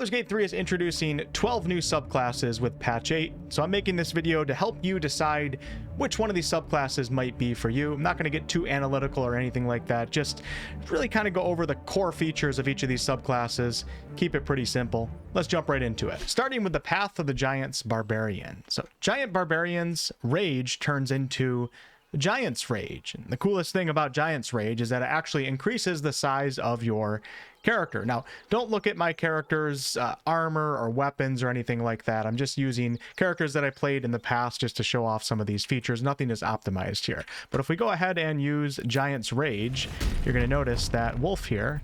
Baldur's Gate 3 is introducing 12 new subclasses with patch 8, so I'm making this video to help you decide which one of these subclasses might be for you. I'm not going to get too analytical or anything like that, just really kind of go over the core features of each of these subclasses, keep it pretty simple. Let's jump right into it. Starting with the Path of the Giants Barbarian. So Giant Barbarian's Rage turns into Giant's Rage. And the coolest thing about Giant's Rage is that it actually increases the size of your character. Now, don't look at my character's armor or weapons or anything like that. I'm just using characters that I played in the past just to show off some of these features. Nothing is optimized here. But if we go ahead and use Giant's Rage, you're going to notice that Wolf here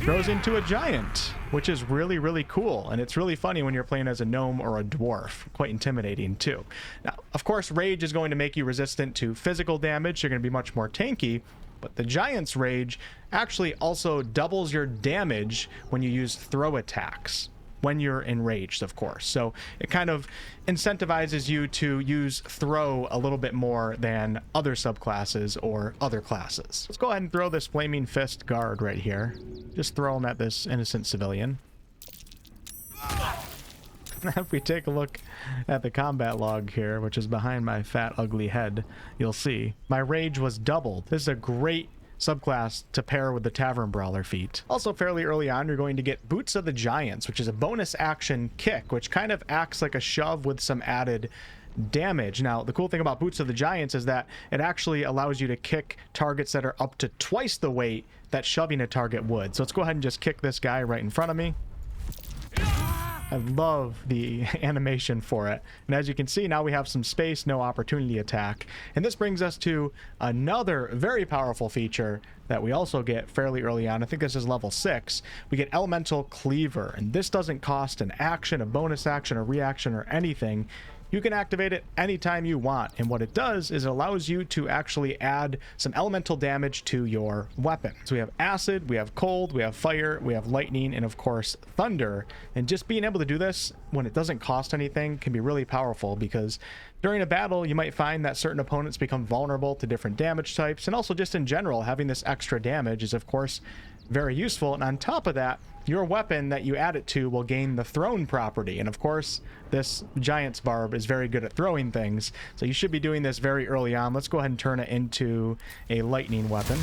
grows into a giant, which is really, really cool. And it's really funny when you're playing as a gnome or a dwarf. Quite intimidating too. Now, of course, Rage is going to make you resistant to physical damage. You're going to be much more tanky. But the Giant's Rage actually also doubles your damage when you use throw attacks, when you're enraged, of course. So it kind of incentivizes you to use throw a little bit more than other subclasses or other classes. Let's go ahead and throw this Flaming Fist guard right here. Just throw him at this innocent civilian. If we take a look at the combat log here, which is behind my fat, ugly head, you'll see my rage was doubled. This is a great subclass to pair with the Tavern Brawler feat. Also, fairly early on, you're going to get Boots of the Giants, which is a bonus action kick, which kind of acts like a shove with some added damage. Now, the cool thing about Boots of the Giants is that it actually allows you to kick targets that are up to twice the weight that shoving a target would. So let's go ahead and just kick this guy right in front of me. I love the animation for it. And as you can see, now we have some space, no opportunity attack. And this brings us to another very powerful feature that we also get fairly early on. I think this is level 6. We get Elemental Cleaver. And this doesn't cost an action, a bonus action, a reaction, or anything. You can activate it anytime you want, and what it does is it allows you to actually add some elemental damage to your weapon. So we have acid, we have cold, we have fire, we have lightning, and of course thunder. And just being able to do this when it doesn't cost anything can be really powerful, because during a battle you might find that certain opponents become vulnerable to different damage types, and also just in general having this extra damage is of course very useful. And on top of that, your weapon that you add it to will gain the thrown property. And of course, this Giant's Barb is very good at throwing things. So you should be doing this very early on. Let's go ahead and turn it into a lightning weapon.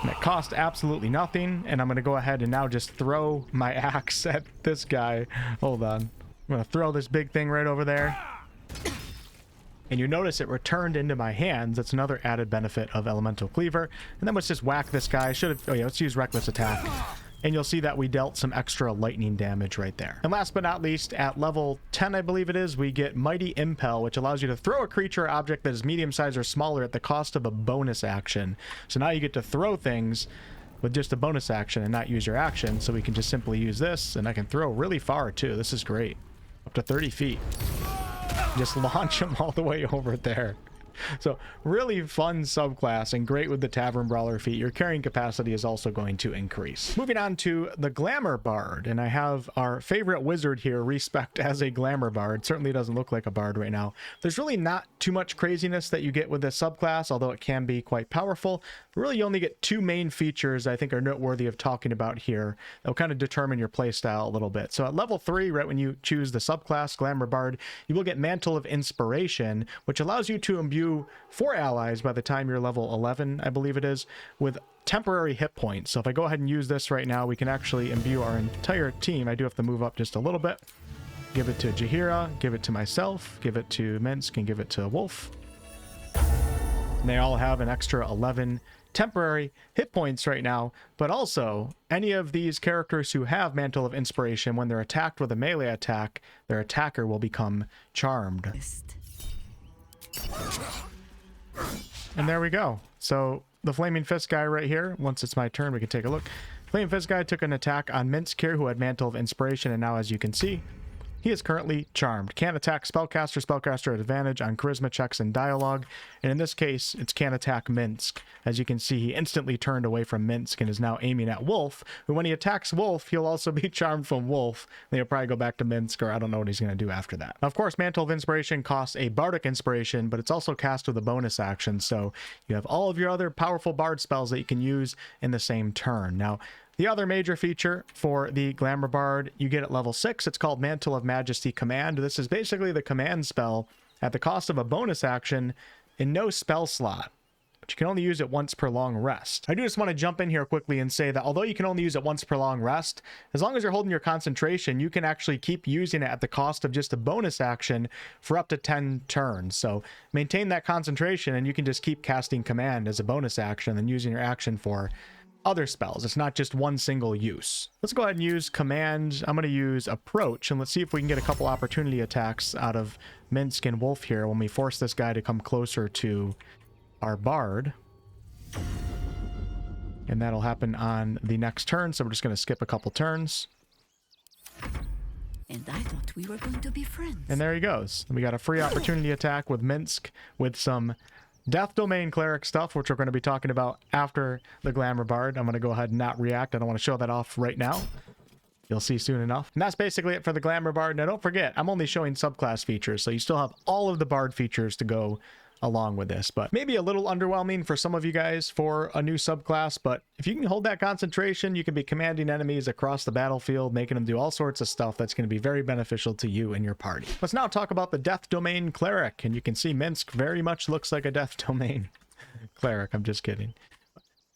And it costs absolutely nothing. And I'm going to go ahead and now just throw my axe at this guy. Hold on. I'm going to throw this big thing right over there. And you notice it returned into my hands. That's another added benefit of Elemental Cleaver. And then let's just whack this guy. Let's use Reckless Attack. And you'll see that we dealt some extra lightning damage right there. And last but not least, at level 10, I believe it is, we get Mighty Impel, which allows you to throw a creature or object that is medium size or smaller at the cost of a bonus action. So now you get to throw things with just a bonus action and not use your action. So we can just simply use this, and I can throw really far too. This is great. Up to 30 feet. Just launch them all the way over there. So really fun subclass and great with the Tavern Brawler feat. Your carrying capacity is also going to increase. Moving on to the Glamour Bard, and I have our favorite wizard here respect as a Glamour Bard. Certainly doesn't look like a bard right now. There's really not too much craziness that you get with this subclass, although it can be quite powerful. Really, you only get two main features I think are noteworthy of talking about here. They'll kind of determine your playstyle a little bit. So at level 3, right when you choose the subclass Glamour Bard, you will get Mantle of Inspiration, which allows you to imbue 4 allies by the time you're level 11, I believe it is, with temporary hit points. So if I go ahead and use this right now, we can actually imbue our entire team. I do have to move up just a little bit. Give it to Jaheira, give it to myself, give it to Minsk, and give it to Wolf. And they all have an extra 11 temporary hit points right now, but also any of these characters who have Mantle of Inspiration, when they're attacked with a melee attack, their attacker will become charmed. And there we go. So the Flaming Fist guy right here, once it's my turn, we can take a look. Flaming Fist guy took an attack on Minsk here, who had Mantle of Inspiration, and now as you can see, He is currently charmed. Can't attack spellcaster at advantage on charisma checks and dialogue. And in this case, it's can't attack Minsk. As you can see, he instantly turned away from Minsk and is now aiming at Wolf, who when he attacks Wolf, he'll also be charmed from Wolf. Then he'll probably go back to Minsk, or I don't know what he's going to do after that. Now, of course, Mantle of Inspiration costs a Bardic Inspiration, but it's also cast with a bonus action, so you have all of your other powerful Bard spells that you can use in the same turn. Now, The other major feature for the Glamour Bard you get at level 6, it's called Mantle of Majesty Command. This is basically the command spell at the cost of a bonus action in no spell slot, but you can only use it once per long rest. I do just want to jump in here quickly and say that although you can only use it once per long rest, as long as you're holding your concentration, you can actually keep using it at the cost of just a bonus action for up to 10 turns. So maintain that concentration and you can just keep casting command as a bonus action and using your action for other spells. It's not just one single use. Let's go ahead and use command. I'm going to use approach, and let's see if we can get a couple opportunity attacks out of Minsc and Wolf here when we force this guy to come closer to our bard. And that'll happen on the next turn, so we're just going to skip a couple turns. And I thought we were going to be friends. And there he goes. We got a free opportunity attack with Minsc with some Death Domain Cleric stuff, which we're going to be talking about after the Glamour Bard. I'm going to go ahead and not react. I don't want to show that off right now. You'll see soon enough. And that's basically it for the Glamour Bard. Now, don't forget, I'm only showing subclass features, so you still have all of the Bard features to go along with this, but maybe a little underwhelming for some of you guys for a new subclass. But if you can hold that concentration, you can be commanding enemies across the battlefield, making them do all sorts of stuff that's going to be very beneficial to you and your party. Let's now talk about the Death Domain Cleric, and you can see Minsc very much looks like a Death Domain Cleric. I'm just kidding.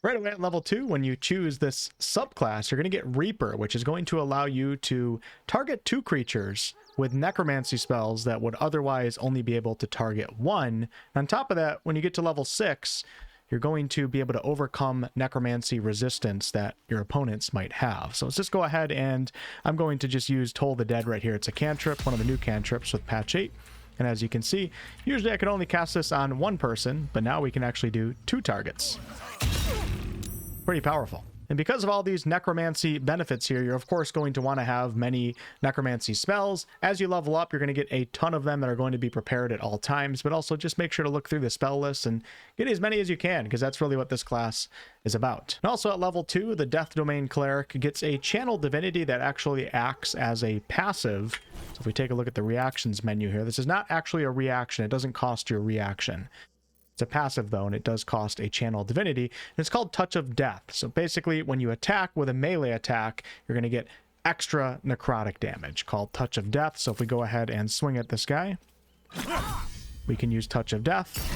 Right away at level 2, when you choose this subclass, you're going to get Reaper, which is going to allow you to target 2 creatures with necromancy spells that would otherwise only be able to target 1. On top of that, when you get to level 6, you're going to be able to overcome necromancy resistance that your opponents might have. So let's just go ahead, and I'm going to just use Toll the Dead right here. It's a cantrip, one of the new cantrips with patch 8. And as you can see, usually I could only cast this on 1 person, but now we can actually do 2 targets. Pretty powerful. And because of all these necromancy benefits here, you're of course going to want to have many necromancy spells. As you level up, you're going to get a ton of them that are going to be prepared at all times, but also just make sure to look through the spell list and get as many as you can, because that's really what this class is about. And also at level 2, the Death Domain Cleric gets a Channel Divinity that actually acts as a passive. So if we take a look at the reactions menu here, this is not actually a reaction. It doesn't cost you a reaction. It's a passive though, and it does cost a Channel Divinity, and it's called Touch of Death. So basically, when you attack with a melee attack, you're going to get extra necrotic damage called Touch of Death. So if we go ahead and swing at this guy, we can use Touch of Death,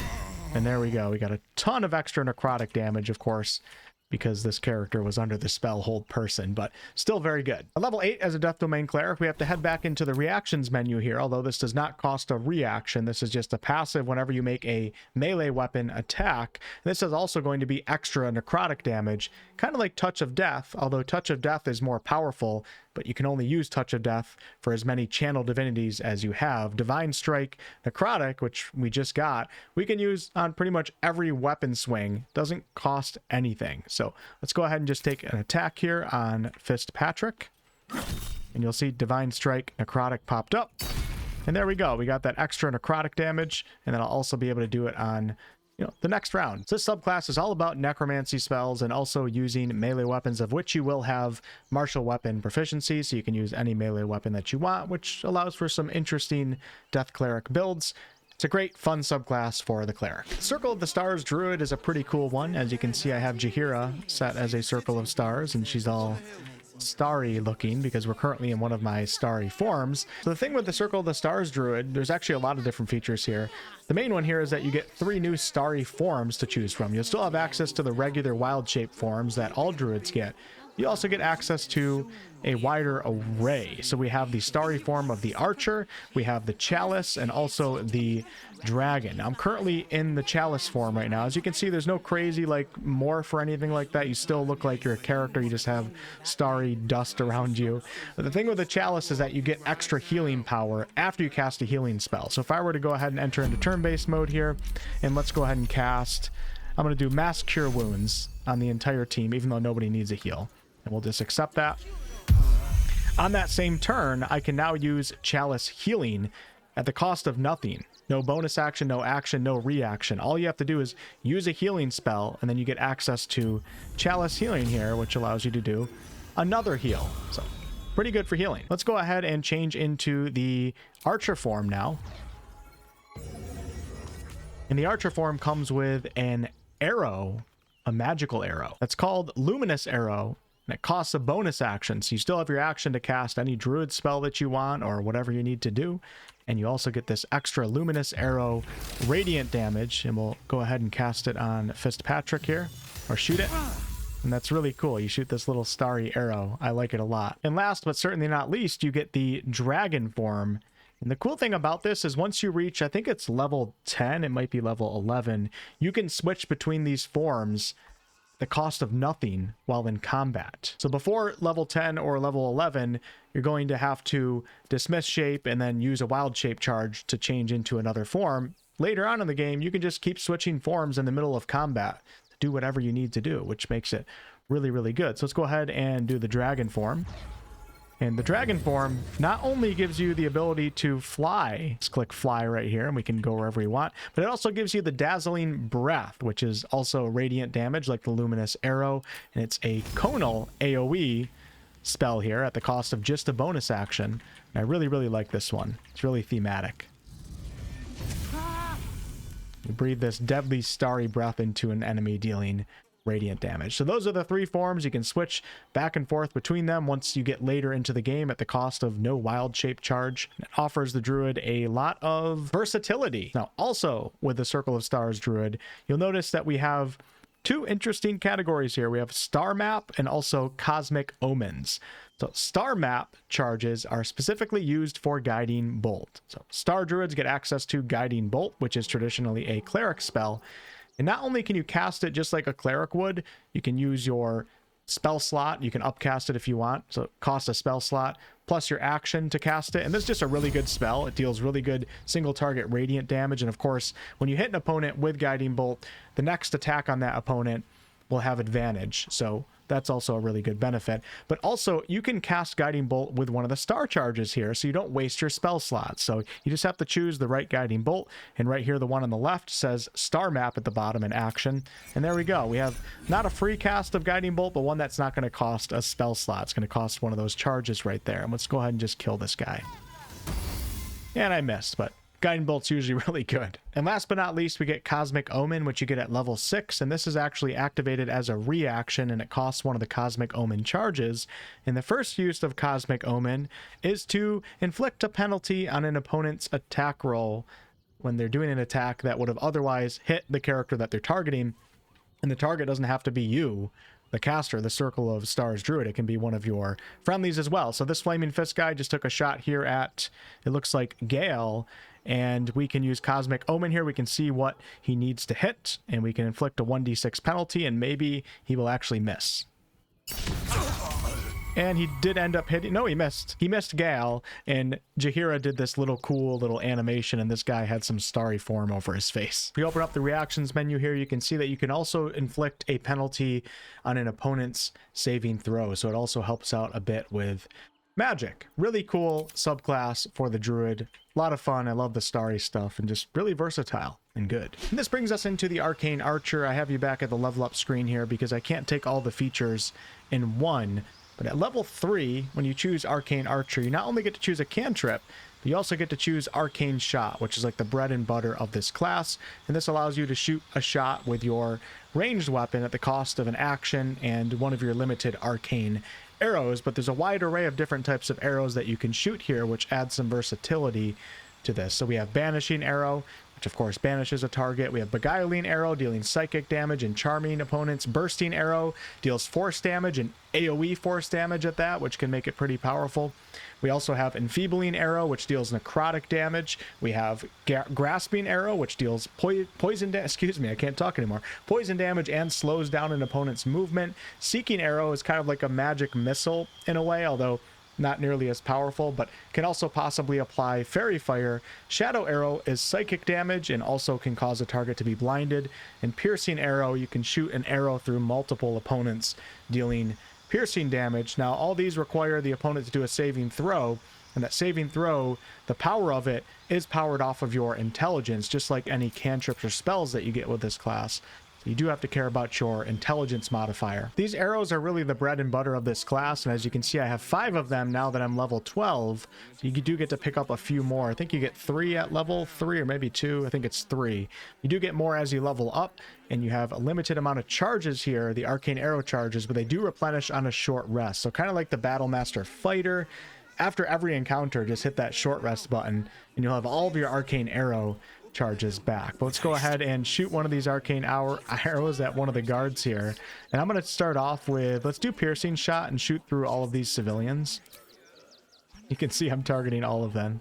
and there we go. We got a ton of extra necrotic damage, of course, because this character was under the spell hold person, but still very good. At level 8 as a Death Domain Cleric, we have to head back into the reactions menu here, although this does not cost a reaction. This is just a passive whenever you make a melee weapon attack. This is also going to be extra necrotic damage, kind of like Touch of Death, although Touch of Death is more powerful, but you can only use Touch of Death for as many Channel Divinities as you have. Divine Strike Necrotic, which we just got, we can use on pretty much every weapon swing. Doesn't cost anything. So let's go ahead and just take an attack here on Fist Patrick. And you'll see Divine Strike Necrotic popped up. And there we go. We got that extra necrotic damage. And then I'll also be able to do it on the next round. So this subclass is all about necromancy spells and also using melee weapons, of which you will have martial weapon proficiency, so you can use any melee weapon that you want, which allows for some interesting Death Cleric builds. It's a great, fun subclass for the Cleric. Circle of the Stars Druid is a pretty cool one. As you can see, I have Jaheira set as a Circle of Stars, and she's all starry looking because we're currently in one of my starry forms. So the thing with the Circle of the Stars Druid, there's actually a lot of different features here. The main one here is that you get 3 new starry forms to choose from. You'll still have access to the regular wild shape forms that all druids get. You also get access to a wider array. So we have the starry form of the Archer, we have the Chalice, and also the Dragon. Now, I'm currently in the Chalice form right now. As you can see, there's no crazy like morph or anything like that. You still look like you're a character. You just have starry dust around you. But the thing with the Chalice is that you get extra healing power after you cast a healing spell. So if I were to go ahead and enter into turn-based mode here, and let's go ahead and cast, I'm going to do Mass Cure Wounds on the entire team, even though nobody needs a heal. And we'll just accept that. On that same turn, I can now use Chalice Healing at the cost of nothing. No bonus action, no action, no reaction. All you have to do is use a healing spell, and then you get access to Chalice Healing here, which allows you to do another heal. So, pretty good for healing. Let's go ahead and change into the Archer form now. And the Archer form comes with an arrow, a magical arrow. That's called Luminous Arrow. And it costs a bonus action, so you still have your action to cast any druid spell that you want or whatever you need to do. And you also get this extra luminous arrow radiant damage, and we'll go ahead and cast it on Fistpatrick here, or shoot it. And that's really cool. You shoot this little starry arrow. I like it a lot. And last but certainly not least, you get the dragon form. And the cool thing about this is once you reach, I think it's level 10, it might be level 11, you can switch between these forms the cost of nothing while in combat. So before level 10 or level 11, you're going to have to dismiss shape and then use a wild shape charge to change into another form. Later on in the game, you can just keep switching forms in the middle of combat to do whatever you need to do, which makes it really, really good. So let's go ahead and do the dragon form. And the dragon form not only gives you the ability to fly, let's click fly right here and we can go wherever we want, but it also gives you the dazzling breath, which is also radiant damage like the luminous arrow. And it's a conal AoE spell here at the cost of just a bonus action. And I really, really like this one. It's really thematic. You breathe this deadly starry breath into an enemy, dealing radiant damage. So those are the three forms. You can switch back and forth between them once you get later into the game at the cost of no wild shape charge. It offers the druid a lot of versatility. Now also with the Circle of Stars druid, you'll notice that we have two interesting categories here. We have star map and also cosmic omens. So star map charges are specifically used for guiding bolt. So star druids get access to guiding bolt, which is traditionally a cleric spell. And not only can you cast it just like a cleric would, you can use your spell slot. You can upcast it if you want. So it costs a spell slot plus your action to cast it. And this is just a really good spell. It deals really good single target radiant damage. And of course, when you hit an opponent with Guiding Bolt, the next attack on that opponent will have advantage. So that's also a really good benefit. But also you can cast Guiding Bolt with one of the star charges here, so you don't waste your spell slots. So you just have to choose the right Guiding Bolt. And right here, the one on the left says star map at the bottom in action. And there we go. We have not a free cast of Guiding Bolt, but one that's not going to cost a spell slot. It's going to cost one of those charges right there. And let's go ahead and just kill this guy. And I missed, but Guiding Bolt's usually really good. And last but not least, we get Cosmic Omen, which you get at level 6. And this is actually activated as a reaction, and it costs one of the Cosmic Omen charges. And the first use of Cosmic Omen is to inflict a penalty on an opponent's attack roll when they're doing an attack that would have otherwise hit the character that they're targeting. And the target doesn't have to be you, the caster, the Circle of Stars druid. It can be one of your friendlies as well. So this Flaming Fist guy just took a shot here at, it looks like Gale. And we can use Cosmic Omen here. We can see what he needs to hit, and we can inflict a 1d6 penalty, and maybe he will actually miss. And he did end up hitting. No, he missed. He missed Gal, and Jaheira did this little cool little animation, and this guy had some starry form over his face. If we open up the reactions menu here, you can see that you can also inflict a penalty on an opponent's saving throw. So it also helps out a bit with magic. Really cool subclass for the druid. A lot of fun. I love the starry stuff and just really versatile and good. And this brings us into the Arcane Archer. I have you back at the level up screen here because I can't take all the features in one. But at level 3, when you choose Arcane Archer, you not only get to choose a cantrip, but you also get to choose Arcane Shot, which is like the bread and butter of this class. And this allows you to shoot a shot with your ranged weapon at the cost of an action and one of your limited arcane arrows. But there's a wide array of different types of arrows that you can shoot here, which adds some versatility to this. So we have Banishing Arrow, which of course banishes a target. We have Beguiling Arrow, dealing psychic damage and charming opponents. Bursting Arrow deals force damage and AoE force damage at that, which can make it pretty powerful. We also have Enfeebling Arrow, which deals necrotic damage. We have Grasping Arrow, which deals poison damage and slows down an opponent's movement. Seeking Arrow is kind of like a magic missile in a way, although not nearly as powerful, but can also possibly apply Fairy Fire. Shadow Arrow is psychic damage and also can cause a target to be blinded. And Piercing Arrow, you can shoot an arrow through multiple opponents, dealing piercing damage. Now, all these require the opponent to do a saving throw, and that saving throw, the power of it is powered off of your intelligence, just like any cantrips or spells that you get with this class. You do have to care about your intelligence modifier. These arrows are really the bread and butter of this class, and as you can see, I have 5 of them now that I'm level 12. So you do get to pick up a few more. I think you get 3 at level 3, or maybe 2. I think it's 3. You do get more as you level up, and you have a limited amount of charges here, the arcane arrow charges, but they do replenish on a short rest. So kind of like the Battlemaster Fighter, after every encounter, just hit that short rest button, and you'll have all of your arcane arrow charges back. But let's go ahead and shoot one of these arcane arrows at one of the guards here. And I'm going to start off with, let's do piercing shot and shoot through all of these civilians. You can see I'm targeting all of them.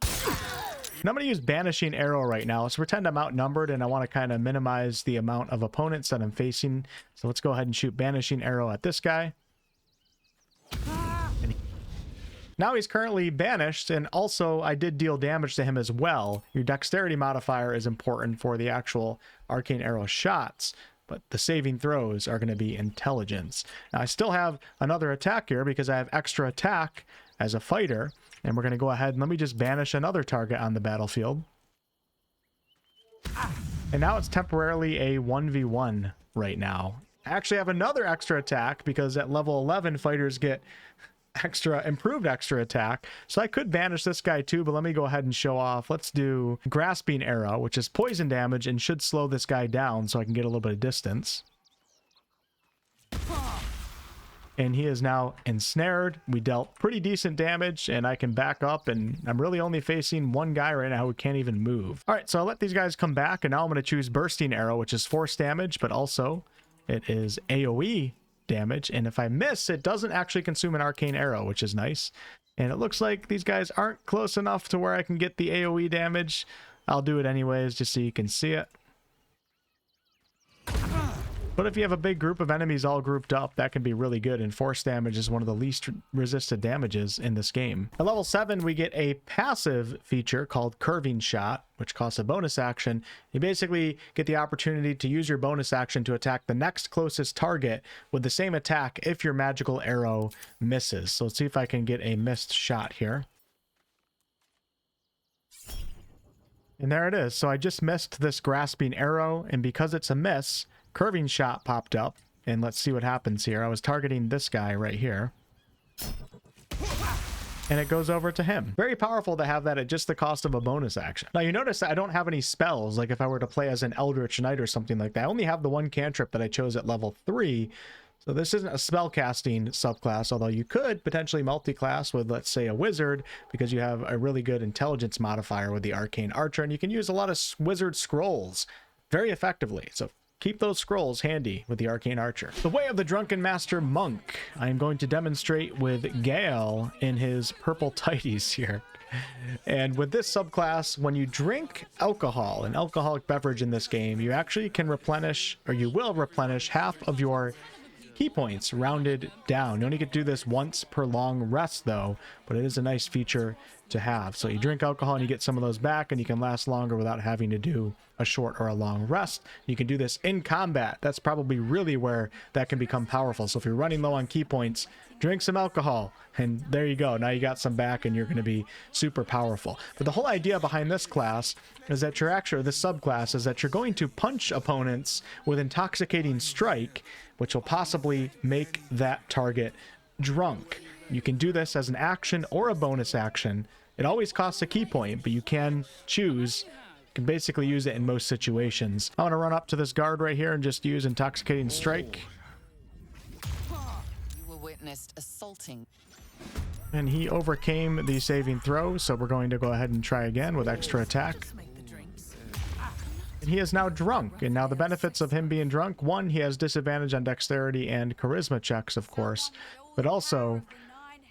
And I'm going to use banishing arrow right now. Let's pretend I'm outnumbered and I want to kind of minimize the amount of opponents that I'm facing. So let's go ahead and shoot banishing arrow at this guy. Now he's currently banished, and also I did deal damage to him as well. Your dexterity modifier is important for the actual arcane arrow shots, but the saving throws are going to be intelligence. Now I still have another attack here because I have extra attack as a fighter, and we're going to go ahead and let me just banish another target on the battlefield. And now it's temporarily a 1v1 right now. I actually have another extra attack because at level 11 fighters get improved extra attack, so I could banish this guy too, but let me go ahead and show off. Let's do grasping arrow, which is poison damage and should slow this guy down so I can get a little bit of distance. And he is now ensnared. We dealt pretty decent damage, and I can back up, and I'm really only facing one guy right now who can't even move. All right, so I'll let these guys come back, and now I'm going to choose bursting arrow, which is force damage, but also it is AoE damage, and if I miss, it doesn't actually consume an arcane arrow, which is nice. And it looks like these guys aren't close enough to where I can get the AoE damage. I'll do it anyways just so you can see it. But if you have a big group of enemies all grouped up, that can be really good, and force damage is one of the least resisted damages in this game. At level 7, we get a passive feature called Curving Shot, which costs a bonus action. You basically get the opportunity to use your bonus action to attack the next closest target with the same attack if your magical arrow misses. So let's see if I can get a missed shot here. And there it is. So I just missed this grasping arrow, and because it's a miss, curving shot popped up, and let's see what happens here. I was targeting this guy right here, and it goes over to him. Very powerful to have that at just the cost of a bonus action. Now you notice that I don't have any spells, like if I were to play as an Eldritch Knight or something like that. I only have the one cantrip that I chose at level 3, so this isn't a spellcasting subclass, although you could potentially multi-class with, let's say, a wizard, because you have a really good intelligence modifier with the arcane archer, and you can use a lot of wizard scrolls very effectively. So keep those scrolls handy with the Arcane Archer. The Way of the Drunken Master Monk. I am going to demonstrate with Gale in his purple tighties here. And with this subclass, when you drink alcohol, an alcoholic beverage in this game, you actually can replenish, or you will replenish, half of your key points rounded down. You only get to do this once per long rest though, but it is a nice feature to have. So you drink alcohol and you get some of those back, and you can last longer without having to do a short or a long rest. You can do this in combat. That's probably really where that can become powerful. So if you're running low on key points, drink some alcohol, and there you go. Now you got some back, and you're going to be super powerful. But the whole idea behind this class is that this subclass is that you're going to punch opponents with Intoxicating Strike, which will possibly make that target drunk. You can do this as an action or a bonus action. It always costs a key point, but you can choose. You can basically use it in most situations. I'm going to run up to this guard right here and just use Intoxicating Strike. You were witnessed assaulting. And he overcame the saving throw, so we're going to go ahead and try again with extra attack. And he is now drunk, and now the benefits of him being drunk: 1, he has disadvantage on dexterity and charisma checks, of course, but also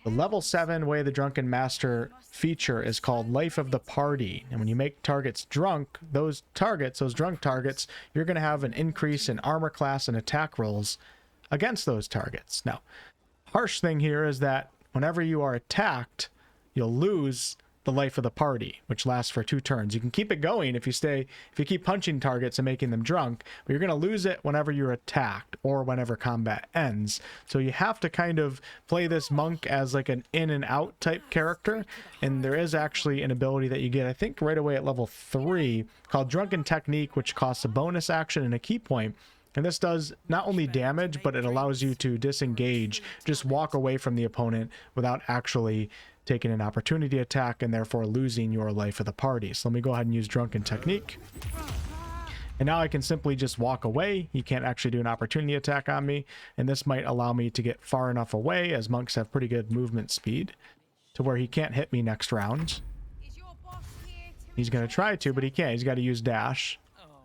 the level 7 Way of the Drunken Master feature is called Life of the Party. And when you make targets drunk, those drunk targets, you're going to have an increase in armor class and attack rolls against those targets. Now, harsh thing here is that whenever you are attacked, you'll lose the life of the party, which lasts for 2 turns. You can keep it going if you keep punching targets and making them drunk, but you're going to lose it whenever you're attacked or whenever combat ends. So you have to kind of play this monk as like an in and out type character, and there is actually an ability that you get, I think right away at level 3, called Drunken Technique, which costs a bonus action and a key point. And this does not only damage, but it allows you to disengage, just walk away from the opponent without actually taking an opportunity attack and therefore losing your life of the party. So let me go ahead and use Drunken Technique. And now I can simply just walk away. He can't actually do an opportunity attack on me. And this might allow me to get far enough away, as monks have pretty good movement speed, to where he can't hit me next round. He's going to try to, but he can't. He's got to use dash.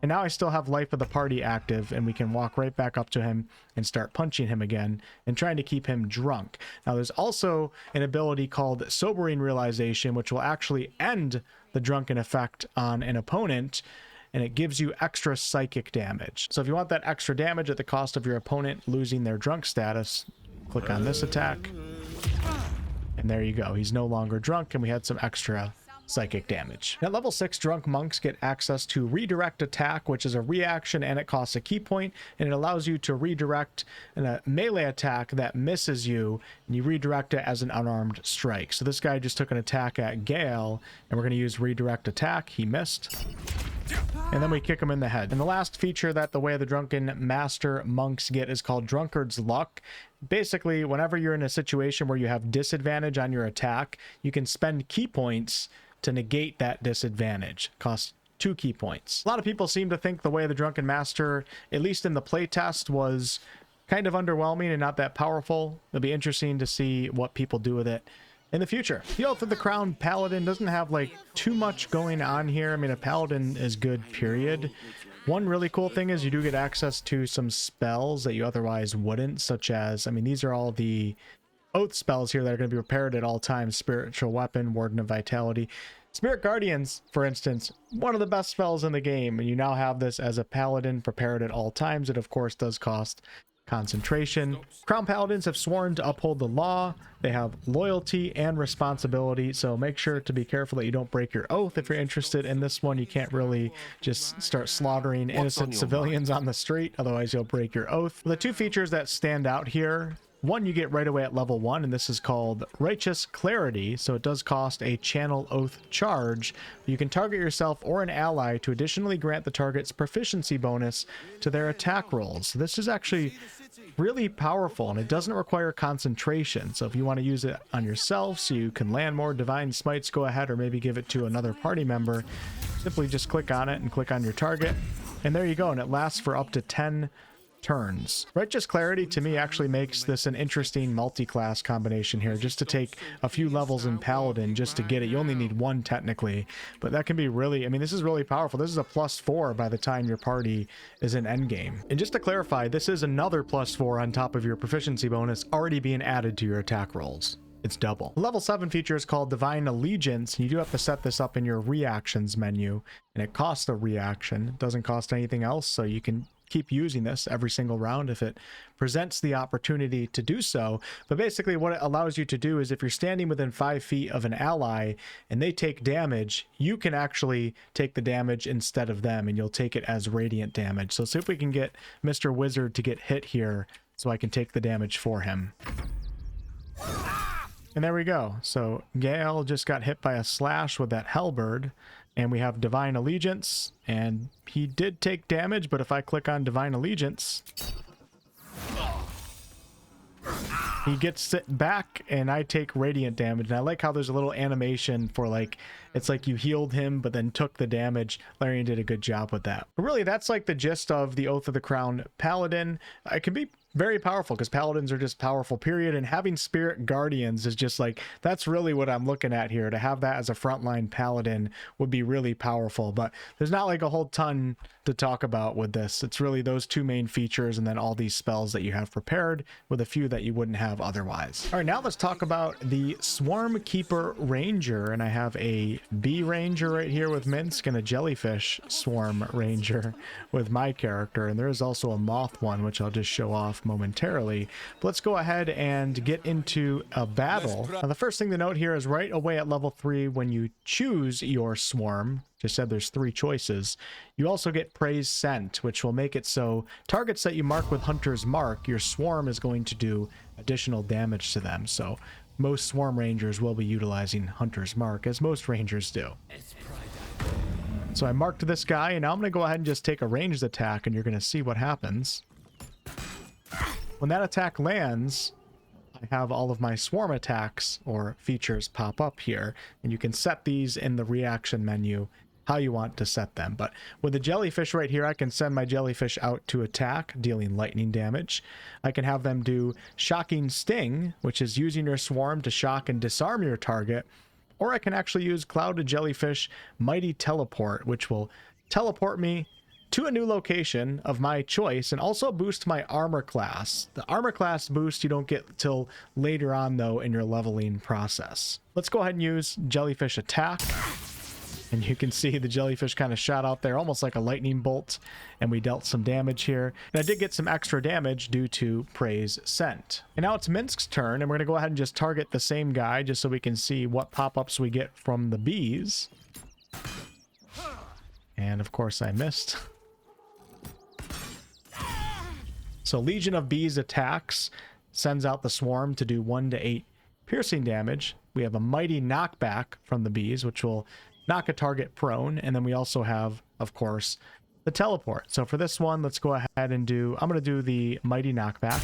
And now I still have life of the party active, and we can walk right back up to him and start punching him again and trying to keep him drunk. Now there's also an ability called Sobering Realization, which will actually end the drunken effect on an opponent, and it gives you extra psychic damage. So if you want that extra damage at the cost of your opponent losing their drunk status, click on this attack, and there you go. He's no longer drunk, and we had some extra psychic damage. At level 6, drunk monks get access to Redirect Attack, which is a reaction, and it costs a key point, and it allows you to redirect a melee attack that misses you, and you redirect it as an unarmed strike. So this guy just took an attack at Gale, and we're going to use Redirect Attack. He missed. And then we kick him in the head. And the last feature that the Way of the Drunken Master monks get is called Drunkard's Luck. Basically, whenever you're in a situation where you have disadvantage on your attack, you can spend key points to negate that disadvantage. Costs 2 key points. A lot of people seem to think the Way of the Drunken Master, at least in the playtest, was kind of underwhelming and not that powerful. It'll be interesting to see what people do with it in the future. The Oath of the Crown Paladin doesn't have like too much going on here. I mean, a Paladin is good, period. One really cool thing is you do get access to some spells that you otherwise wouldn't, such as, I mean, these are all the oath spells here that are going to be prepared at all times. Spiritual Weapon, Warden of Vitality. Spirit Guardians, for instance, one of the best spells in the game, and you now have this as a Paladin prepared at all times. It, of course, does cost concentration. Crown Paladins have sworn to uphold the law. They have loyalty and responsibility, so make sure to be careful that you don't break your oath. If you're interested in this one, you can't really just start slaughtering innocent civilians on the street, otherwise you'll break your oath. The 2 features that stand out here, one you get right away at level 1, and this is called Righteous Clarity, so it does cost a Channel Oath charge. You can target yourself or an ally to additionally grant the target's proficiency bonus to their attack rolls. So this is actually really powerful, and it doesn't require concentration. So if you want to use it on yourself so you can land more Divine Smites, go ahead, or maybe give it to another party member. Simply just click on it and click on your target, and there you go, and it lasts for up to 10 turns. Righteous Clarity to me actually makes this an interesting multi-class combination here, just to take a few levels in Paladin just to get it. You only need 1 technically, but that can be really, I mean, this is really powerful. This is a +4 by the time your party is in endgame. And just to clarify, this is another +4 on top of your proficiency bonus already being added to your attack rolls. It's double. The level 7 feature is called Divine Allegiance. You do have to set this up in your reactions menu, and it costs a reaction. It doesn't cost anything else, so you can keep using this every single round if it presents the opportunity to do so. But basically what it allows you to do is if you're standing within 5 feet of an ally and they take damage, you can actually take the damage instead of them, and you'll take it as radiant damage. So see if we can get Mr. Wizard to get hit here so I can take the damage for him. And there we go. So Gale just got hit by a slash with that Hellbird, and we have Divine Allegiance, and he did take damage, but if I click on Divine Allegiance, he gets it back and I take radiant damage. And I like how there's a little animation for like, it's like you healed him but then took the damage. Larian did a good job with that. But really, that's like the gist of the Oath of the Crown Paladin. It can be very powerful because paladins are just powerful, period. And having Spirit Guardians is just like, that's really what I'm looking at here. To have that as a frontline paladin would be really powerful, but there's not like a whole ton to talk about with this. It's really those 2 main features and then all these spells that you have prepared, with a few that you wouldn't have otherwise. All right, now let's talk about the Swarmkeeper Ranger, and I have a Bee Ranger right here with Minsk and a Jellyfish Swarm Ranger with my character, and there is also a Moth one, which I'll just show off. off momentarily. But let's go ahead and get into a battle. Now, the first thing to note here is right away at level 3, when you choose your swarm, just said there's 3 choices, you also get Praise Scent, which will make it so targets that you mark with Hunter's Mark, your swarm is going to do additional damage to them. So most swarm rangers will be utilizing Hunter's Mark, as most rangers do. So I marked this guy, and now I'm going to go ahead and just take a ranged attack, and you're going to see what happens. When that attack lands, I have all of my swarm attacks or features pop up here, and you can set these in the reaction menu how you want to set them. But with the jellyfish right here, I can send my jellyfish out to attack, dealing lightning damage. I can have them do Shocking Sting, which is using your swarm to shock and disarm your target. Or I can actually use Clouded Jellyfish Mighty Teleport, which will teleport me to a new location of my choice and also boost my armor class. The armor class boost you don't get till later on, though, in your leveling process. Let's go ahead and use Jellyfish Attack. And you can see the jellyfish kind of shot out there almost like a lightning bolt, and we dealt some damage here. And I did get some extra damage due to Praise Scent. And now it's Minsk's turn, and we're going to go ahead and just target the same guy just so we can see what pop-ups we get from the bees. And of course I missed. So Legion of Bees attacks, sends out the swarm to do 1 to 8 piercing damage. We have a Mighty Knockback from the bees, which will knock a target prone, and then we also have, of course, the teleport. So for this one, let's go ahead and I'm going to do the Mighty Knockback.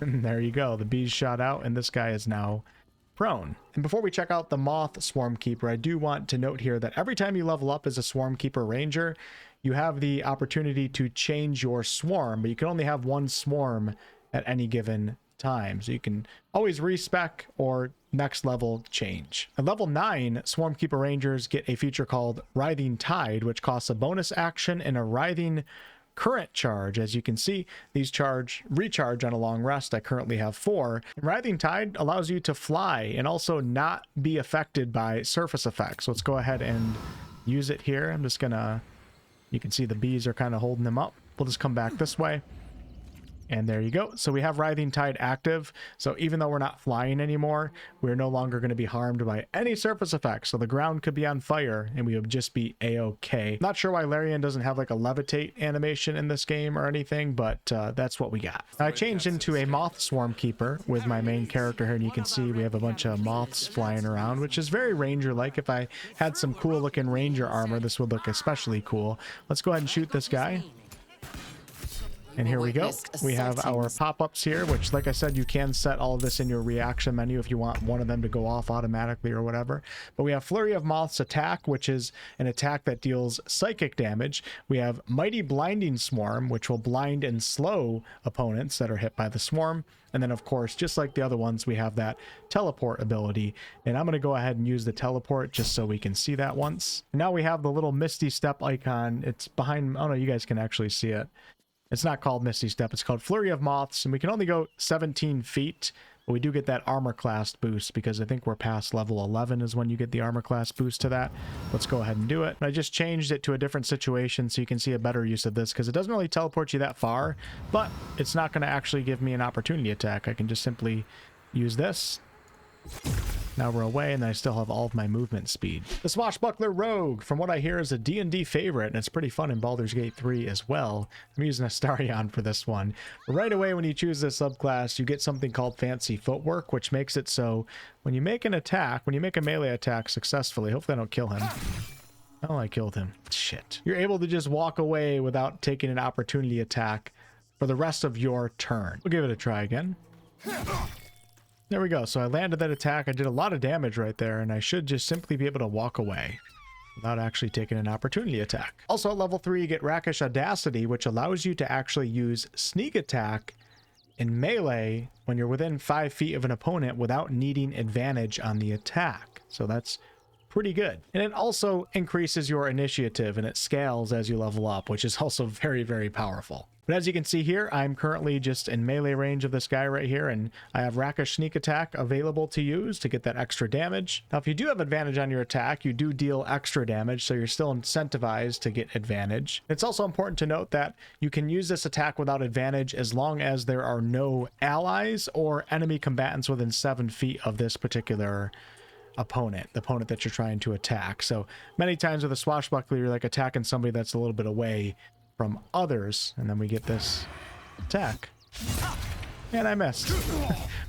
And there you go. The bees shot out, and this guy is now prone. And before we check out the Moth Swarmkeeper, I do want to note here that every time you level up as a Swarmkeeper Ranger, you have the opportunity to change your swarm, but you can only have 1 swarm at any given time. So you can always respec or next level change. At level 9, Swarmkeeper Rangers get a feature called Writhing Tide, which costs a bonus action and a Writhing Current charge. As you can see, these recharge on a long rest. I currently have 4. And Writhing Tide allows you to fly and also not be affected by surface effects. So let's go ahead and use it here. I'm just gonna, you can see the bees are kind of holding them up. We'll just come back this way. And there you go. So we have Writhing Tide active. So even though we're not flying anymore, we're no longer going to be harmed by any surface effects. So the ground could be on fire and we would just be a-okay. Not sure why Larian doesn't have like a levitate animation in this game or anything, but that's what we got. I changed into a Moth Swarmkeeper with my main character here, and you can see we have a bunch of moths flying around, which is very Ranger-like. If I had some cool looking Ranger armor, this would look especially cool. Let's go ahead and shoot this guy. And here we go. We have our pop-ups here, which, like I said, you can set all of this in your reaction menu if you want one of them to go off automatically or whatever. But we have Flurry of Moth's attack, which is an attack that deals psychic damage. We have Mighty Blinding Swarm, which will blind and slow opponents that are hit by the swarm. And then, of course, just like the other ones, we have that teleport ability. And I'm going to go ahead and use the teleport just so we can see that once. And now we have the little Misty Step icon. It's behind... Oh, no, you guys can actually see it. It's not called Misty Step. It's called Flurry of Moths, and we can only go 17 feet, but we do get that armor class boost because I think we're past level 11 is when you get the armor class boost to that. Let's go ahead and do it. And I just changed it to a different situation so you can see a better use of this because it doesn't really teleport you that far, but it's not going to actually give me an opportunity attack. I can just simply use this. Now we're away, and then I still have all of my movement speed. The Swashbuckler Rogue, from what I hear, is a D&D favorite, and it's pretty fun in Baldur's Gate 3 as well. I'm using Astarion for this one. Right away when you choose this subclass, you get something called Fancy Footwork, which makes it so when you make an attack, when you make a melee attack successfully, hopefully I don't kill him. Oh, I killed him. Shit. You're able to just walk away without taking an opportunity attack for the rest of your turn. We'll give it a try again. There we go. So I landed that attack. I did a lot of damage right there, and I should just simply be able to walk away without actually taking an opportunity attack. Also at level 3, you get Rakish Audacity, which allows you to actually use Sneak Attack in melee when you're within 5 feet of an opponent without needing advantage on the attack. So that's pretty good. And it also increases your initiative, and it scales as you level up, which is also very, very powerful. But as you can see here, I'm currently just in melee range of this guy right here, and I have Rakish Sneak Attack available to use to get that extra damage. Now, if you do have advantage on your attack, you do deal extra damage, so you're still incentivized to get advantage. It's also important to note that you can use this attack without advantage as long as there are no allies or enemy combatants within 7 feet of this particular opponent, the opponent that you're trying to attack. So many times with a Swashbuckler, you're like attacking somebody that's a little bit away from others, and then we get this attack. And I missed.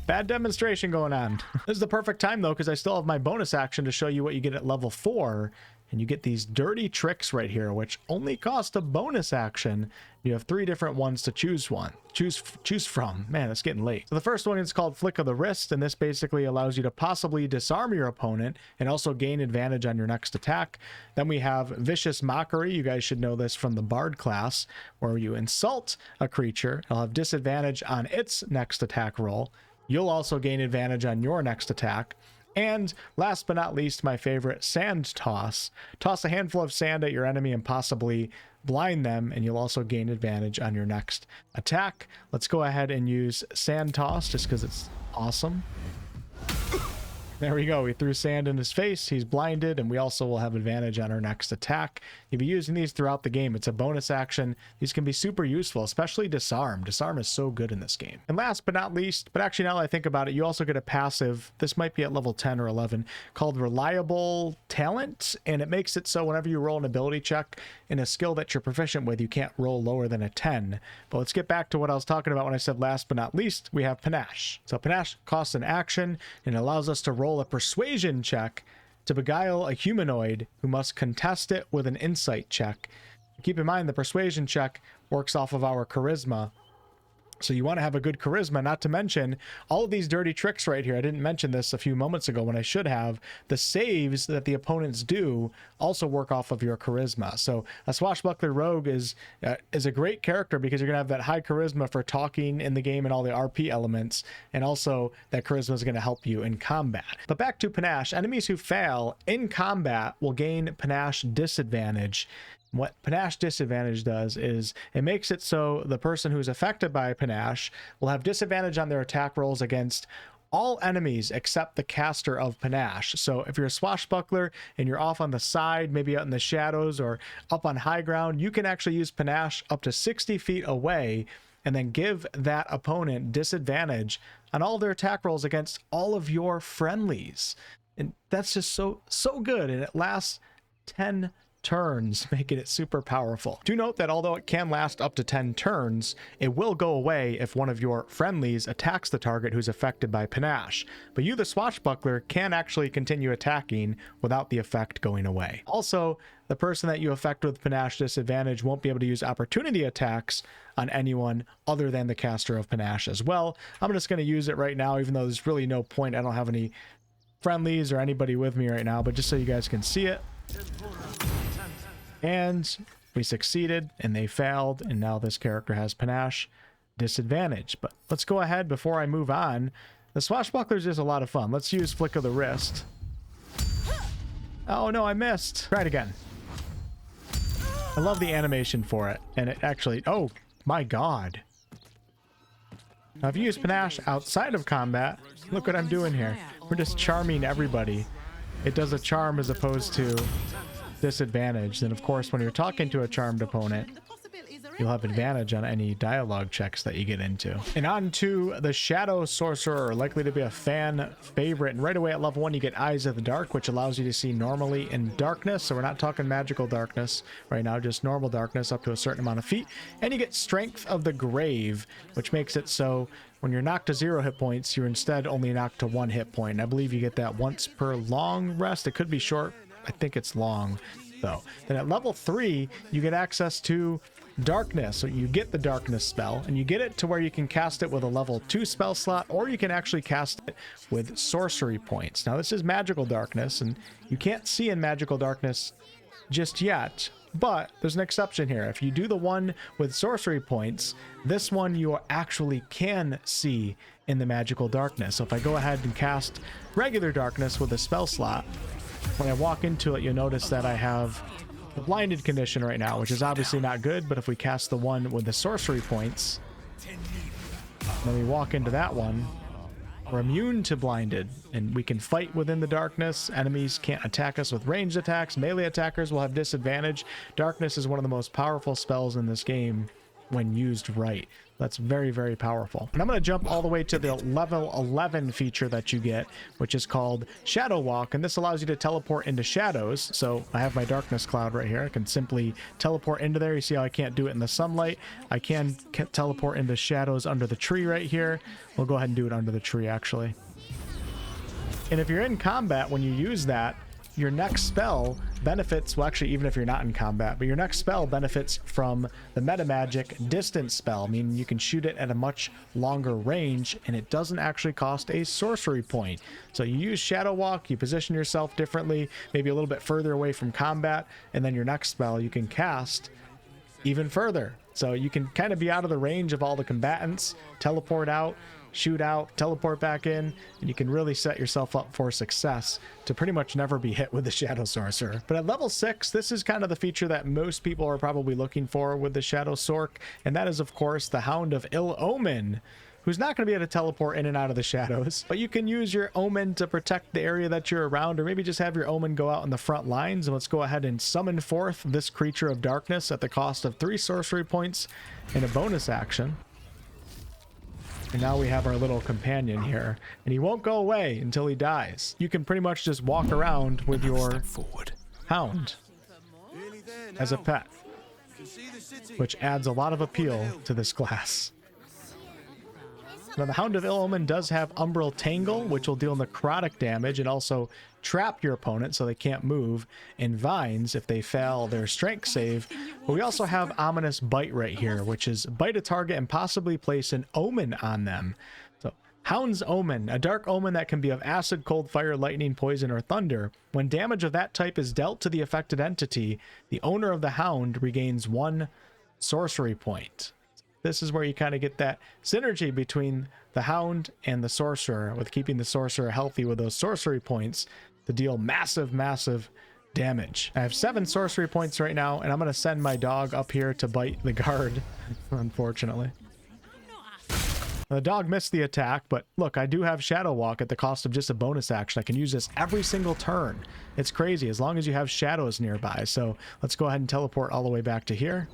Bad demonstration going on. This is the perfect time though, because I still have my bonus action to show you what you get at level 4. And you get these dirty tricks right here, which only cost a bonus action. You have 3 different ones to choose from. Man, it's getting late. So the first one is called Flick of the Wrist, and this basically allows you to possibly disarm your opponent and also gain advantage on your next attack. Then we have Vicious Mockery. You guys should know this from the Bard class, where you insult a creature. It'll have disadvantage on its next attack roll. You'll also gain advantage on your next attack. And last but not least, my favorite, Sand Toss. Toss a handful of sand at your enemy and possibly blind them, and you'll also gain advantage on your next attack. Let's go ahead and use Sand Toss just because it's awesome. There we go. We threw sand in his face. He's blinded, and we also will have advantage on our next attack. You'll be using these throughout the game. It's a bonus action. These can be super useful, especially Disarm. Disarm is so good in this game. And last but not least, but actually now that I think about it, you also get a passive. This might be at level 10 or 11, called Reliable Talent, and it makes it so whenever you roll an ability check in a skill that you're proficient with, you can't roll lower than a 10. But let's get back to what I was talking about when I said last but not least. We have Panache. So Panache costs an action and allows us to roll a persuasion check to beguile a humanoid who must contest it with an insight check. Keep in mind the persuasion check works off of our charisma, so you want to have a good charisma. Not to mention all of these dirty tricks right here. I didn't mention this a few moments ago when I should have. The saves that the opponents do also work off of your charisma. So a Swashbuckler rogue is a great character because you're gonna have that high charisma for talking in the game and all the RP elements, and also that charisma is going to help you in combat. But back to Panache. Enemies who fail in combat will gain Panache disadvantage. What Panache disadvantage does is it makes it so the person who's affected by Panache will have disadvantage on their attack rolls against all enemies except the caster of Panache. So if you're a Swashbuckler and you're off on the side, maybe out in the shadows or up on high ground, you can actually use Panache up to 60 feet away and then give that opponent disadvantage on all their attack rolls against all of your friendlies. And that's just so good, and it lasts 10 turns, making it super powerful. Do note that although it can last up to 10 turns, it will go away if one of your friendlies attacks the target who's affected by Panache. But you, the Swashbuckler, can actually continue attacking without the effect going away. Also, the person that you affect with Panache disadvantage won't be able to use opportunity attacks on anyone other than the caster of Panache as well. I'm just going to use it right now, even though there's really no point. I don't have any friendlies or anybody with me right now, but just so you guys can see it. And we succeeded and they failed, and now this character has Panache disadvantage. But let's go ahead before I move on. The Swashbucklers is a lot of fun. Let's use Flick of the Wrist. Oh no, I missed. Try it again. I love the animation for it, and it actually, oh my god. Now if you use Panache outside of combat, look what I'm doing here. We're just charming everybody. It does a charm as opposed to disadvantage. Then of course when you're talking to a charmed opponent, you'll have advantage on any dialogue checks that you get into. And on to the Shadow Sorcerer, likely to be a fan favorite. And right away at level 1 you get Eyes of the Dark, which allows you to see normally in darkness. So we're not talking magical darkness right now, just normal darkness up to a certain amount of feet. And you get Strength of the Grave, which makes it so when you're knocked to 0 hit points, you're instead only knocked to 1 hit point. And I believe you get that once per long rest. It could be short. I think it's long though. Then at level 3, you get access to Darkness. So you get the Darkness spell, and you get it to where you can cast it with a level 2 spell slot, or you can actually cast it with sorcery points. Now this is magical darkness, and you can't see in magical darkness just yet, but there's an exception here. If you do the one with sorcery points, this one you actually can see in the magical darkness. So if I go ahead and cast regular darkness with a spell slot, when I walk into it, you'll notice that I have the blinded condition right now, which is obviously not good, but if we cast the one with the sorcery points, then we walk into that one, we're immune to blinded, and we can fight within the darkness. Enemies can't attack us with ranged attacks. Melee attackers will have disadvantage. Darkness is one of the most powerful spells in this game when used right. That's very, very powerful. And I'm going to jump all the way to the level 11 feature that you get, which is called Shadow Walk, and this allows you to teleport into shadows. So I have my darkness cloud right here. I can simply teleport into there. You see how I can't do it in the sunlight? I can teleport into shadows under the tree right here. We'll go ahead and do it under the tree, actually. And if you're in combat, when you use that, your next spell benefits, well, actually, even if you're not in combat, but your next spell benefits from the meta magic distance spell, meaning you can shoot it at a much longer range, and it doesn't actually cost a sorcery point. So you use Shadow Walk, you position yourself differently, maybe a little bit further away from combat, and then your next spell you can cast even further. So you can kind of be out of the range of all the combatants, teleport out, shoot out, teleport back in, and you can really set yourself up for success to pretty much never be hit with the Shadow Sorcerer. But at level 6, this is kind of the feature that most people are probably looking for with the Shadow Sorc, and that is, of course, the Hound of Ill Omen, who's not going to be able to teleport in and out of the shadows, but you can use your Omen to protect the area that you're around, or maybe just have your Omen go out in the front lines. And let's go ahead and summon forth this creature of darkness at the cost of 3 sorcery points in a bonus action. And now we have our little companion here, and he won't go away until he dies. You can pretty much just walk around with your hound as a pet, which adds a lot of appeal to this class. Now, the Hound of Ill Omen does have Umbral Tangle, which will deal necrotic damage and also trap your opponent so they can't move, and Vines if they fail their strength save. But we also have Ominous Bite right here, which is bite a target and possibly place an omen on them. So Hound's Omen, a dark omen that can be of acid, cold, fire, lightning, poison, or thunder. When damage of that type is dealt to the affected entity, the owner of the hound regains 1 sorcery point. This is where you kind of get that synergy between the Hound and the Sorcerer, with keeping the Sorcerer healthy with those sorcery points to deal massive, massive damage. I have 7 sorcery points right now, and I'm going to send my dog up here to bite the guard, unfortunately. The dog missed the attack, but look, I do have Shadow Walk at the cost of just a bonus action. I can use this every single turn. It's crazy, as long as you have shadows nearby. So let's go ahead and teleport all the way back to here.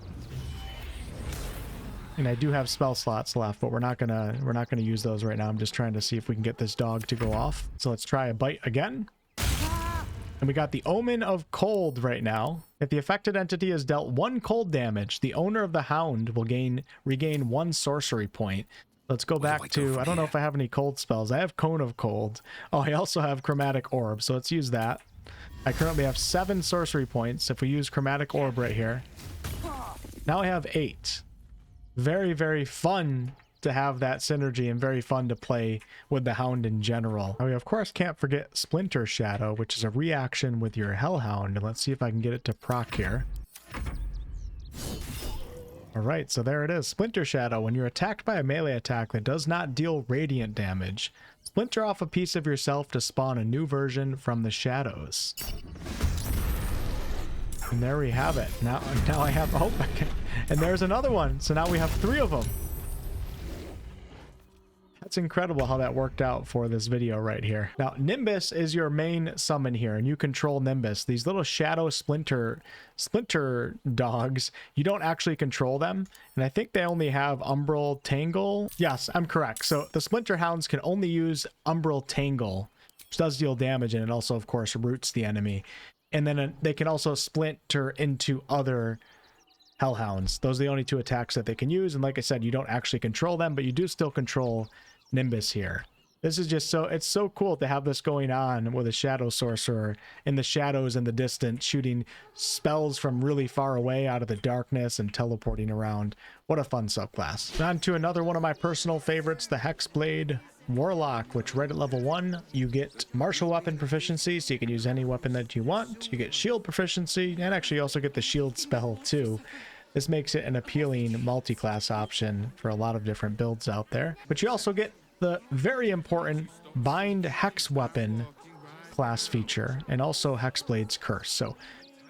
And I do have spell slots left, but we're not gonna use those right now. I'm just trying to see if we can get this dog to go off. So let's try a bite again. And we got the Omen of Cold right now. If the affected entity has dealt 1 cold damage, the owner of the hound will regain 1 sorcery point. Let's go back to, I don't know if I have any cold spells. I have Cone of Cold. Oh, I also have Chromatic Orb, so let's use that. I currently have 7 sorcery points. If we use Chromatic Orb right here, now I have 8. Very, very fun to have that synergy and very fun to play with the Hound in general. Now, we of course can't forget Splinter Shadow, which is a reaction with your Hellhound. And let's see if I can get it to proc here. All right, so there it is. Splinter Shadow. When you're attacked by a melee attack that does not deal radiant damage, splinter off a piece of yourself to spawn a new version from the shadows. And there we have it. Now I have, oh, okay. And there's another one. So now we have 3 of them. That's incredible how that worked out for this video right here. Now, Nimbus is your main summon here, and you control Nimbus. These little shadow splinter dogs, you don't actually control them. And I think they only have Umbral Tangle. Yes, I'm correct. So the Splinter Hounds can only use Umbral Tangle, which does deal damage, and it also, of course, roots the enemy. And then they can also splinter into other Hellhounds. Those are the only 2 attacks that they can use. And like I said, you don't actually control them, but you do still control Nimbus here. This is just so, it's so cool to have this going on with a Shadow Sorcerer in the shadows in the distance, shooting spells from really far away out of the darkness and teleporting around. What a fun subclass. On to another one of my personal favorites, the Hexblade Warlock, which right at level 1 you get martial weapon proficiency, so you can use any weapon that you want. You get shield proficiency, and actually you also get the shield spell too. This makes it an appealing multi-class option for a lot of different builds out there. But you also get the very important Bind Hex Weapon class feature, and also Hexblade's Curse. So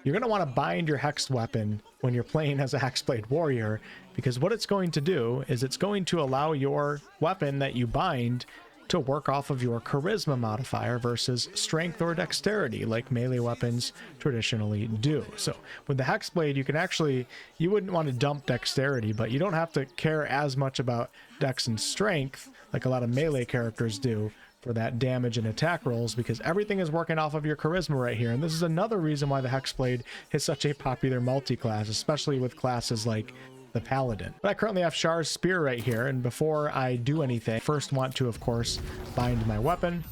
you're going to want to bind your hexed weapon when you're playing as a Hexblade warrior, because what it's going to do is it's going to allow your weapon that you bind to work off of your charisma modifier versus strength or dexterity like melee weapons traditionally do. So with the Hexblade, you can actually, you wouldn't want to dump dexterity, but you don't have to care as much about dex and strength like a lot of melee characters do for that damage and attack rolls, because everything is working off of your charisma right here. And this is another reason why the Hexblade is such a popular multi-class, especially with classes like the Paladin. But I currently have Shar's Spear right here, and before I do anything, first want to, of course, bind my weapon.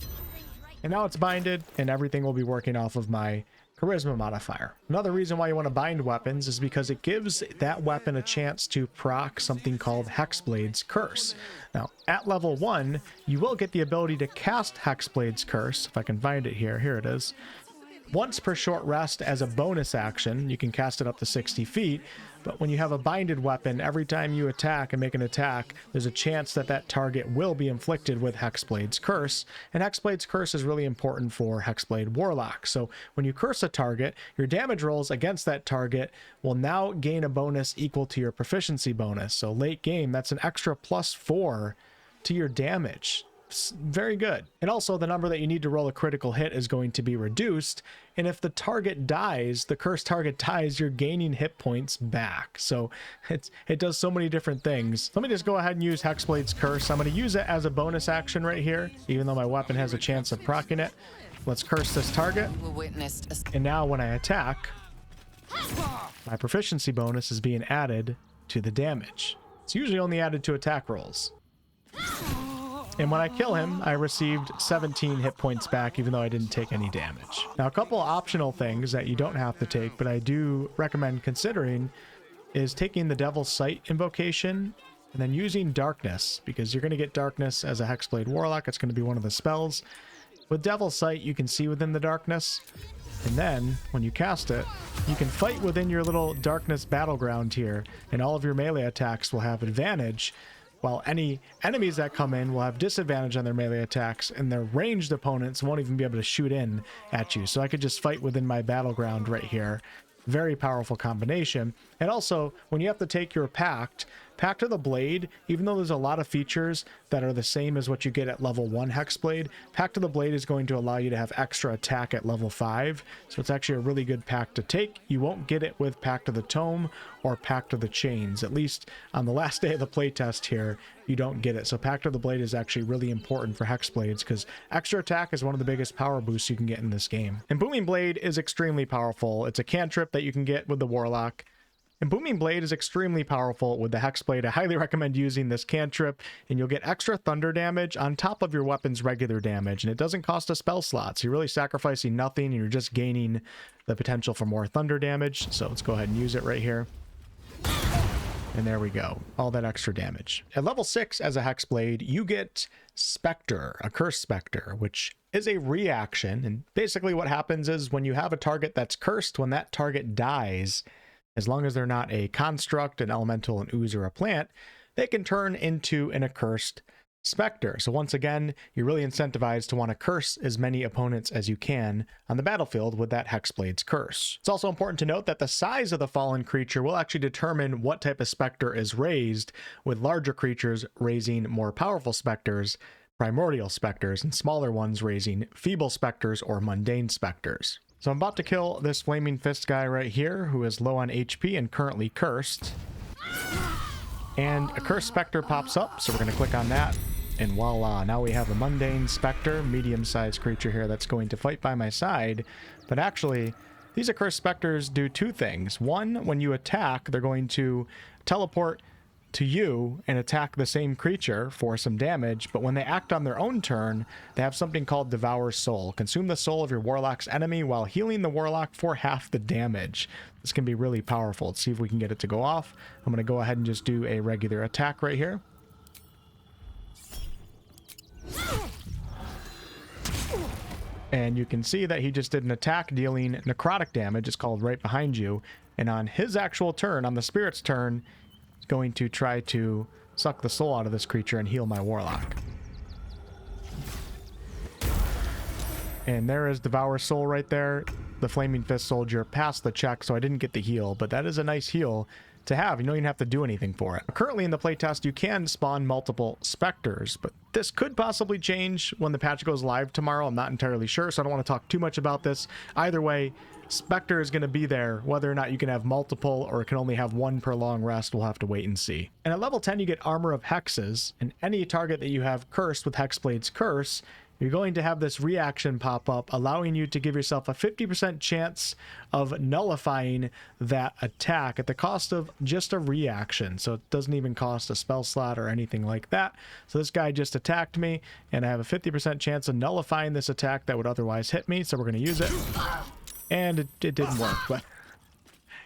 And now it's binded, and everything will be working off of my charisma modifier. Another reason why you want to bind weapons is because it gives that weapon a chance to proc something called Hexblade's Curse. Now, at level 1, you will get the ability to cast Hexblade's Curse. If I can find it here, here it is. Once per short rest as a bonus action. You can cast it up to 60 feet, but when you have a binded weapon, every time you attack and make an attack, there's a chance that that target will be inflicted with Hexblade's Curse, and Hexblade's Curse is really important for Hexblade Warlock. So when you curse a target, your damage rolls against that target will now gain a bonus equal to your proficiency bonus. So late game, that's an extra +4 to your damage. Very good. And also the number that you need to roll a critical hit is going to be reduced, and if the target dies, the cursed target dies, you're gaining hit points back. So it does so many different things. Let me just go ahead and use Hexblade's Curse. I'm going to use it as a bonus action right here, even though my weapon has a chance of proccing it. Let's curse this target, and now when I attack, my proficiency bonus is being added to the damage. It's usually only added to attack rolls. And when I kill him, I received 17 hit points back, even though I didn't take any damage. Now, a couple optional things that you don't have to take, but I do recommend considering, is taking the Devil's Sight invocation and then using Darkness, because you're going to get Darkness as a Hexblade Warlock. It's going to be one of the spells. With Devil's Sight, you can see within the darkness, and then when you cast it, you can fight within your little darkness battleground here, and all of your melee attacks will have advantage, while any enemies that come in will have disadvantage on their melee attacks, and their ranged opponents won't even be able to shoot in at you. So I could just fight within my battleground right here. Very powerful combination. And also, when you have to take your Pact of the Blade, even though there's a lot of features that are the same as what you get at level 1 Hexblade, Pact of the Blade is going to allow you to have extra attack at level 5. So it's actually a really good pact to take. You won't get it with Pact of the Tome or Pact of the Chains. At least on the last day of the playtest here, you don't get it. So Pact of the Blade is actually really important for Hexblades, because extra attack is one of the biggest power boosts you can get in this game. And Booming Blade is extremely powerful. It's a cantrip that you can get with the Warlock. And Booming Blade is extremely powerful with the Hexblade. I highly recommend using this cantrip, and you'll get extra thunder damage on top of your weapon's regular damage, and it doesn't cost a spell slot, so you're really sacrificing nothing, and you're just gaining the potential for more thunder damage. So let's go ahead and use it right here. And there we go. All that extra damage. At level 6 as a Hexblade, you get Spectre, a Cursed Spectre, which is a reaction. And basically what happens is when you have a target that's cursed, when that target dies, as long as they're not a construct, an elemental, an ooze, or a plant, they can turn into an accursed specter. So once again, you're really incentivized to want to curse as many opponents as you can on the battlefield with that Hexblade's Curse. It's also important to note that the size of the fallen creature will actually determine what type of specter is raised, with larger creatures raising more powerful specters, primordial specters, and smaller ones raising feeble specters or mundane specters. So I'm about to kill this Flaming Fist guy right here, who is low on HP and currently cursed. And a Cursed Spectre pops up, so we're going to click on that, and voila, now we have a Mundane Spectre, medium-sized creature here that's going to fight by my side. But actually, these Accursed Spectres do two things. One, when you attack, they're going to teleport to you and attack the same creature for some damage, but when they act on their own turn, they have something called Devour Soul. Consume the soul of your Warlock's enemy while healing the Warlock for half the damage. This can be really powerful. Let's see if we can get it to go off. I'm going to go ahead and just do a regular attack right here. And you can see that he just did an attack dealing necrotic damage. It's called right behind you. And on his actual turn, on the Spirit's turn, going to try to suck the soul out of this creature and heal my Warlock. And there is Devour Soul right there. the Flaming Fist Soldier passed the check, so I didn't get the heal, but that is a nice heal to have. You don't even have to do anything for it. Currently in the playtest, you can spawn multiple specters, but this could possibly change when the patch goes live tomorrow. I'm not entirely sure, so I don't want to talk too much about this. Either way, Spectre is going to be there. Whether or not you can have multiple or it can only have one per long rest, we'll have to wait and see. And at level 10, you get Armor of Hexes, and any target that you have cursed with Hexblade's curse, you're going to have this reaction pop up, allowing you to give yourself a 50% chance of nullifying that attack at the cost of just a reaction. So it doesn't even cost a spell slot or anything like that. So this guy just attacked me, and I have a 50% chance of nullifying this attack that would otherwise hit me. So we're going to use it. And it didn't work, but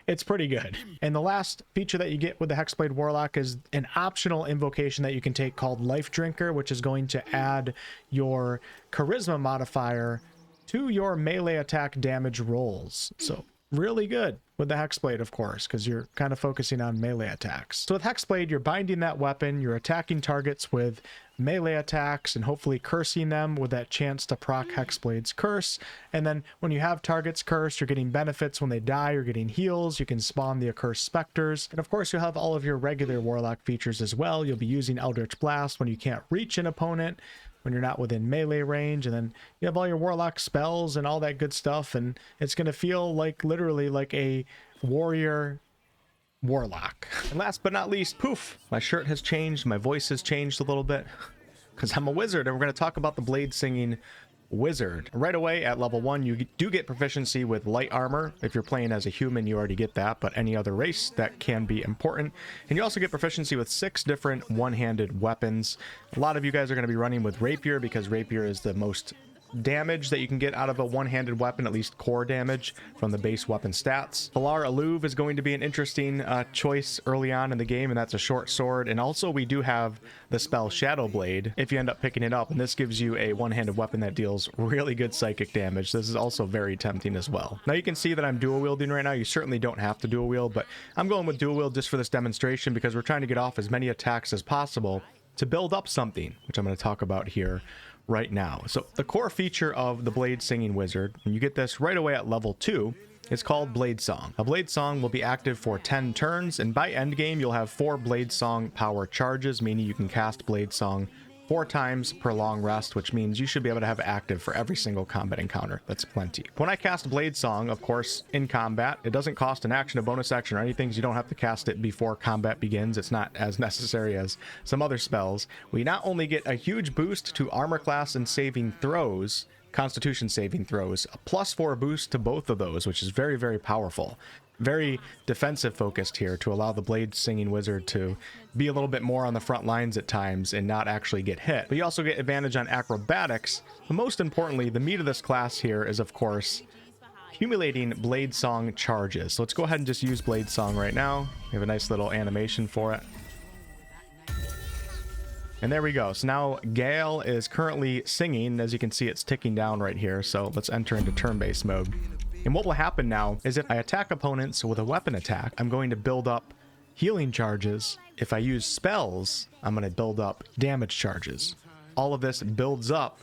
it's pretty good. And the last feature that you get with the Hexblade Warlock is an optional invocation that you can take called Life Drinker, which is going to add your charisma modifier to your melee attack damage rolls. So really good with the Hexblade, of course, because you're kind of focusing on melee attacks. So with Hexblade, you're binding that weapon, you're attacking targets with melee attacks and hopefully cursing them with that chance to proc Hexblade's curse. And then when you have targets cursed, you're getting benefits when they die, you're getting heals, you can spawn the accursed specters. And of course, you'll have all of your regular Warlock features as well. You'll be using Eldritch Blast when you can't reach an opponent, when you're not within melee range, and then you have all your Warlock spells and all that good stuff, and it's going to feel like literally like a warrior Warlock. And last but not least, poof, my shirt has changed, my voice has changed a little bit, because I'm a wizard, and we're going to talk about the Bladesinging Wizard. Right away at level 1, you do get proficiency with light armor. If you're playing as a human, you already get that, but any other race, that can be important. And you also get proficiency with 6 different one-handed weapons. A lot of you guys are going to be running with rapier, because rapier is the most damage that you can get out of a one-handed weapon, at least core damage from the base weapon stats. Valar Aluv is going to be an interesting choice early on in the game, and that's a short sword. And also we do have the spell Shadow Blade if you end up picking it up, and this gives you a one-handed weapon that deals really good psychic damage. This is also very tempting as well. Now you can see that I'm dual wielding right now. You certainly don't have to dual wield, but I'm going with dual wield just for this demonstration because we're trying to get off as many attacks as possible to build up something, which I'm going to talk about here right now. So the core feature of the Bladesinging Wizard, and you get this right away at level 2, is called Blade Song. A Blade Song will be active for 10 turns, and by endgame you'll have 4 Blade Song power charges, meaning you can cast Blade Song 4 times per long rest, which means you should be able to have it active for every single combat encounter. That's plenty. When I cast Blade Song, of course, in combat, it doesn't cost an action, a bonus action, or anything, so you don't have to cast it before combat begins. It's not as necessary as some other spells. We not only get a huge boost to armor class and saving throws, Constitution saving throws, a +4 boost to both of those, which is very, very powerful. Very defensive focused here to allow the Bladesinging Wizard to be a little bit more on the front lines at times and not actually get hit. But you also get advantage on acrobatics. But most importantly, the meat of this class here is, of course, accumulating Blade Song charges. So let's go ahead and just use Blade Song right now. We have a nice little animation for it. And there we go. So now Gale is currently singing. As you can see, it's ticking down right here. So let's enter into turn-based mode. And what will happen now is if I attack opponents with a weapon attack, I'm going to build up healing charges. If I use spells, I'm going to build up damage charges. All of this builds up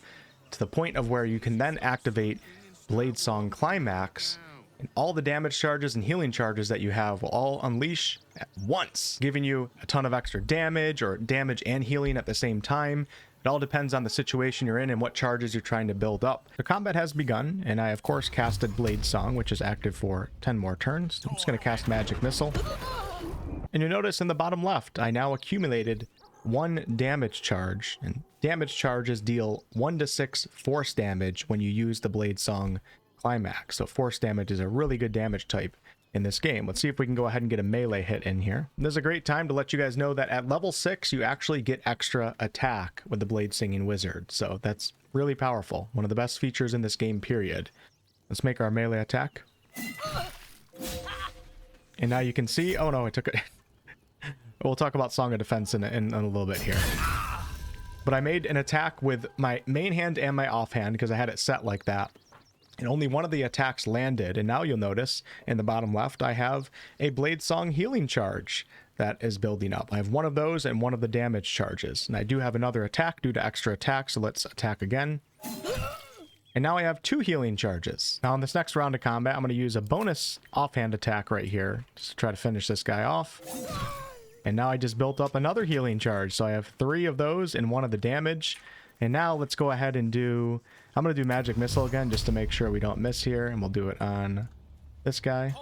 to the point of where you can then activate Blade Song Climax, and all the damage charges and healing charges that you have will all unleash at once, giving you a ton of extra damage or damage and healing at the same time. It all depends on the situation you're in and what charges you're trying to build up. The combat has begun, and I of course casted Blade Song, which is active for 10 more turns. I'm just going to cast Magic Missile. And you'll notice in the bottom left, I now accumulated 1 damage charge, and damage charges deal 1 to 6 force damage when you use the Blade Song Climax. So force damage is a really good damage type in this game. Let's see if we can go ahead and get a melee hit in here. This is a great time to let you guys know that at level 6 you actually get extra attack with the Bladesinging Wizard, so that's really powerful. One of the best features in this game, period. Let's make our melee attack. And now you can see, oh no, I took it. We'll talk about Song of Defense in a little bit here. But I made an attack with my main hand and my offhand because I had it set like that. And only one of the attacks landed, and now you'll notice in the bottom left I have a Blade Song healing charge that is building up. I have one of those and one of the damage charges, and I do have another attack due to extra attack, so let's attack again. And now I have 2 healing charges. Now in this next round of combat, I'm going to use a bonus offhand attack right here just to try to finish this guy off. And now I just built up another healing charge. So I have 3 of those and 1 of the damage. And now let's go ahead and do... I'm going to do Magic Missile again just to make sure we don't miss here. And we'll do it on this guy.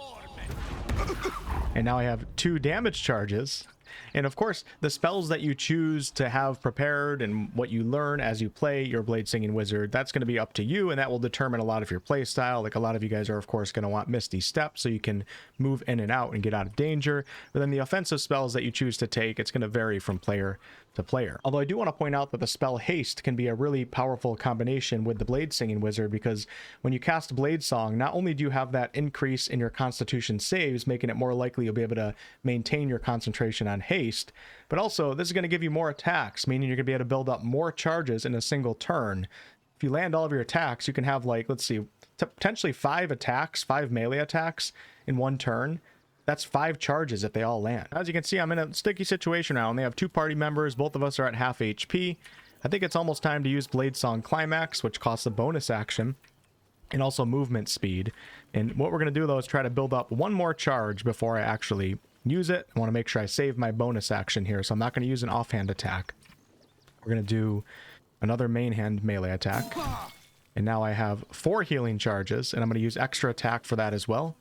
And now I have 2 damage charges. And of course, the spells that you choose to have prepared and what you learn as you play your Bladesinging Wizard, that's going to be up to you, and that will determine a lot of your play style. Like a lot of you guys are, of course, going to want Misty Step so you can move in and out and get out of danger. But then the offensive spells that you choose to take, it's going to vary from player to player. Although I do want to point out that the spell Haste can be a really powerful combination with the Bladesinging Wizard, because when you cast Bladesong, not only do you have that increase in your Constitution saves, making it more likely you'll be able to maintain your concentration on Haste, but also this is going to give you more attacks, meaning you're going to be able to build up more charges in a single turn. If you land all of your attacks, you can have, like, let's see, potentially 5 attacks, 5 melee attacks in one turn. That's 5 charges if they all land. As you can see, I'm in a sticky situation now, and they have 2 party members. Both of us are at half HP. I think it's almost time to use Bladesong Climax, which costs a bonus action, and also movement speed. And what we're going to do, though, is try to build up 1 more charge before I actually use it. I want to make sure I save my bonus action here, so I'm not going to use an offhand attack. We're going to do another main hand melee attack. And now I have 4 healing charges, and I'm going to use extra attack for that as well.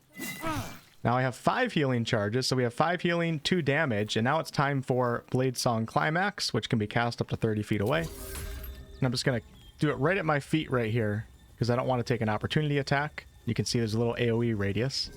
Now I have 5 healing charges, so we have 5 healing, 2 damage, and now it's time for Bladesong Climax, which can be cast up to 30 feet away. And I'm just going to do it right at my feet right here, because I don't want to take an opportunity attack. You can see there's a little AoE radius.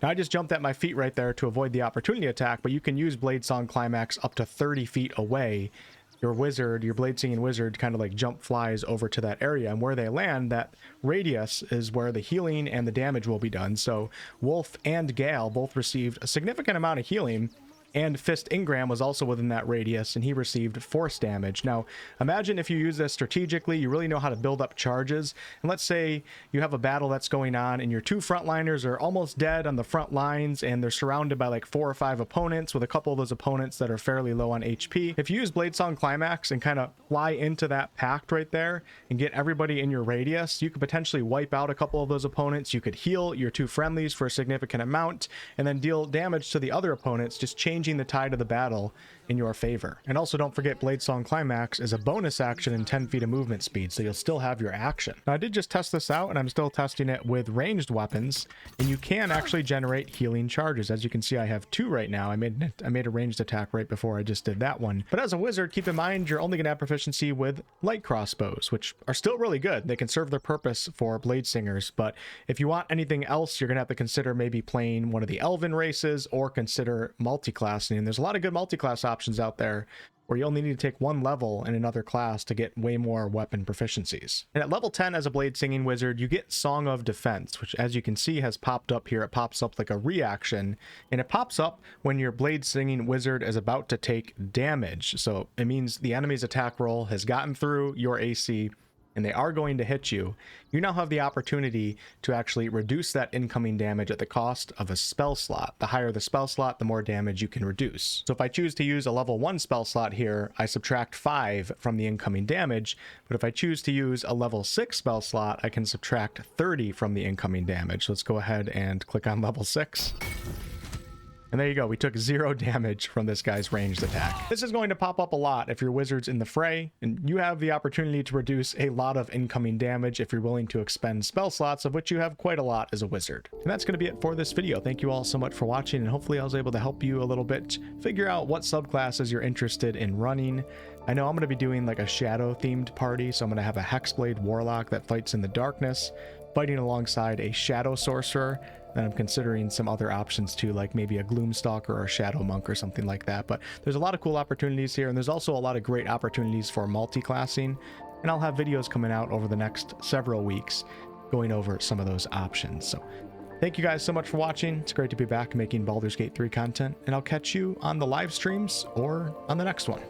Now I just jumped at my feet right there to avoid the opportunity attack, but you can use Bladesong Climax up to 30 feet away. Your wizard, your Bladesinging Wizard, kind of like jump flies over to that area, and where they land, that radius is where the healing and the damage will be done. So Wolf and Gale both received a significant amount of healing, and Fist Ingram was also within that radius, and he received force damage. Now, imagine if you use this strategically, you really know how to build up charges, and let's say you have a battle that's going on, and your 2 frontliners are almost dead on the front lines, and they're surrounded by like 4 or 5 opponents, with a couple of those opponents that are fairly low on HP. If you use Bladesong Climax and kind of fly into that pact right there, and get everybody in your radius, you could potentially wipe out a couple of those opponents. You could heal your 2 friendlies for a significant amount, and then deal damage to the other opponents, just changing the tide of the battle in your favor. And also don't forget, Bladesong Climax is a bonus action and 10 feet of movement speed, so you'll still have your action. Now I did just test this out, and I'm still testing it with ranged weapons, and you can actually generate healing charges. As you can see, I have 2 right now. I made a ranged attack right before I just did that one. But as a wizard, keep in mind you're only going to have proficiency with light crossbows, which are still really good. They can serve their purpose for Bladesingers, but if you want anything else, you're going to have to consider maybe playing one of the elven races, or consider multiclassing. And there's a lot of good multiclass options out there where you only need to take 1 level in another class to get way more weapon proficiencies. And at level 10 as a Bladesinging Wizard, you get Song of Defense, which, as you can see, has popped up here. It pops up like a reaction, and it pops up when your Bladesinging Wizard is about to take damage. So it means the enemy's attack roll has gotten through your AC, and they are going to hit you. You now have the opportunity to actually reduce that incoming damage at the cost of a spell slot. The higher the spell slot, the more damage you can reduce. So if I choose to use a level 1 spell slot here, I subtract 5 from the incoming damage, but if I choose to use a level 6 spell slot, I can subtract 30 from the incoming damage. So let's go ahead and click on level 6. And there you go, we took 0 damage from this guy's ranged attack. This is going to pop up a lot if your wizard's in the fray, and you have the opportunity to reduce a lot of incoming damage if you're willing to expend spell slots, of which you have quite a lot as a wizard. And that's going to be it for this video. Thank you all so much for watching, and hopefully I was able to help you a little bit figure out what subclasses you're interested in running. I know I'm going to be doing like a shadow themed party, so I'm going to have a Hexblade Warlock that fights in the darkness, fighting alongside a Shadow Sorcerer. Then I'm considering some other options too, like maybe a Gloomstalker or a Shadow Monk or something like that. But there's a lot of cool opportunities here, and there's also a lot of great opportunities for multiclassing. And I'll have videos coming out over the next several weeks going over some of those options. So thank you guys so much for watching. It's great to be back making Baldur's Gate 3 content, and I'll catch you on the live streams or on the next one.